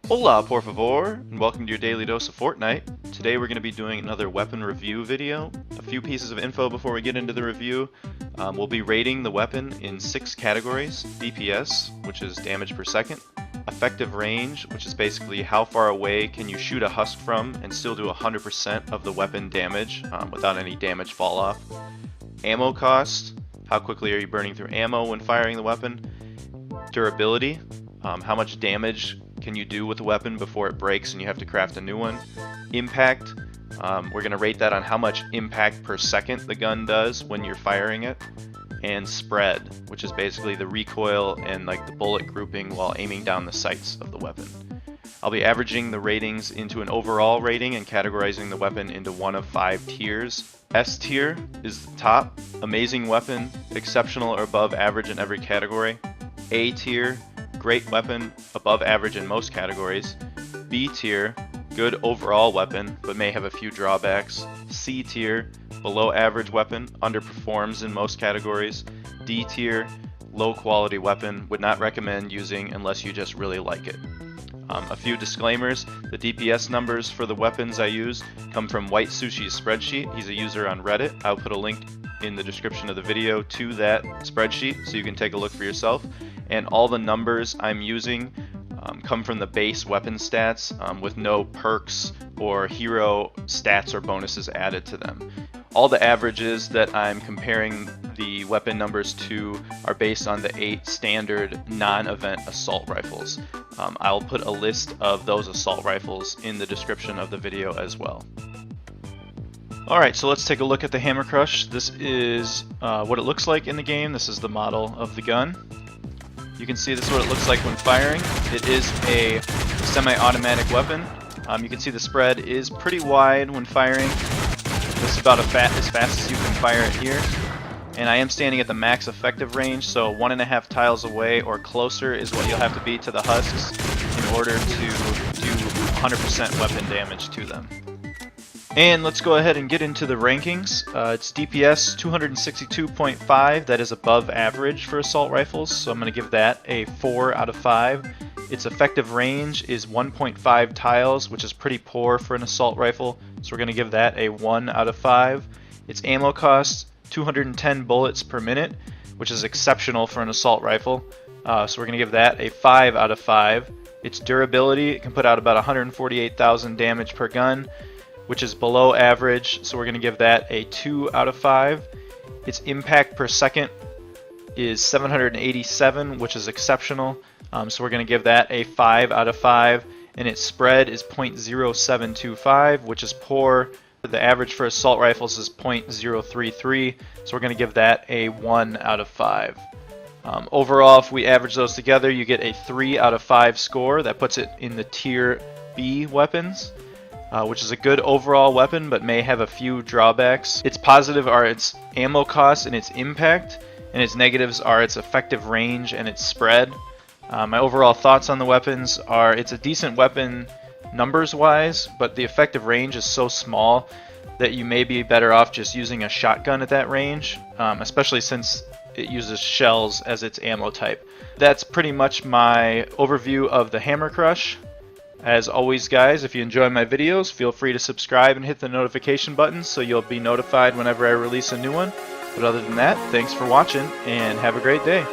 Hola, por favor, and welcome to your daily dose of Fortnite. Today we're going to be doing another weapon review video. A few pieces of info before we get into the review. We'll be rating the weapon in 6 categories. DPS, which is damage per second. Effective range, which is basically how far away can you shoot a husk from and still do 100% of the weapon damage without any damage fall off. Ammo cost, how quickly are you burning through ammo when firing the weapon. Durability, how much damage can you do with the weapon before it breaks and you have to craft a new one. Impact, we're going to rate that on how much impact per second the gun does when you're firing it. And spread, which is basically the recoil and like the bullet grouping while aiming down the sights of the weapon. I'll be averaging the ratings into an overall rating and categorizing the weapon into one of 5 tiers. S tier is the top, amazing weapon, exceptional or above average in every category. A tier, great weapon, above average in most categories. B tier, good overall weapon, but may have a few drawbacks. C tier, below average weapon, underperforms in most categories. D tier, low quality weapon, would not recommend using unless you just really like it. A few disclaimers, the DPS numbers for the weapons I use come from White Sushi's spreadsheet. He's a user on Reddit. I'll put a link in the description of the video to that spreadsheet so you can take a look for yourself. And all the numbers I'm using come from the base weapon stats with no perks or hero stats or bonuses added to them. All the averages that I'm comparing the weapon numbers to are based on the 8 standard non-event assault rifles. I'll put a list of those assault rifles in the description of the video as well. Alright, so let's take a look at the Hammercrush. This is what it looks like in the game. This is the model of the gun. You can see this is what it looks like when firing. It is a semi-automatic weapon. You can see the spread is pretty wide when firing. This is about as fast as you can fire it here. And I am standing at the max effective range, so 1.5 tiles away or closer is what you'll have to be to the husks in order to do 100% weapon damage to them. And let's go ahead and get into the rankings. It's DPS 262.5, that is above average for assault rifles, so I'm going to give that a 4 out of 5. Its effective range is 1.5 tiles, which is pretty poor for an assault rifle, so we're going to give that a 1 out of 5. Its ammo cost, 210 bullets per minute, which is exceptional for an assault rifle, so we're going to give that a 5 out of 5. Its durability, it can put out about 148,000 damage per gun, which is below average, so we're going to give that a 2 out of 5. Its impact per second is 787, which is exceptional, so we're going to give that a 5 out of 5. And its spread is 0.0725, which is poor. The average for assault rifles is 0.033, so we're going to give that a 1 out of 5. Overall, if we average those together, you get a 3 out of 5 score. That puts it in the tier B weapons. Which is a good overall weapon, but may have a few drawbacks. Its positive are its ammo cost and its impact, and its negatives are its effective range and its spread. My overall thoughts on the weapons are it's a decent weapon numbers-wise, but the effective range is so small that you may be better off just using a shotgun at that range, especially since it uses shells as its ammo type. That's pretty much my overview of the Hammercrush. As always, guys, if you enjoy my videos, feel free to subscribe and hit the notification button so you'll be notified whenever I release a new one. But other than that, thanks for watching and have a great day.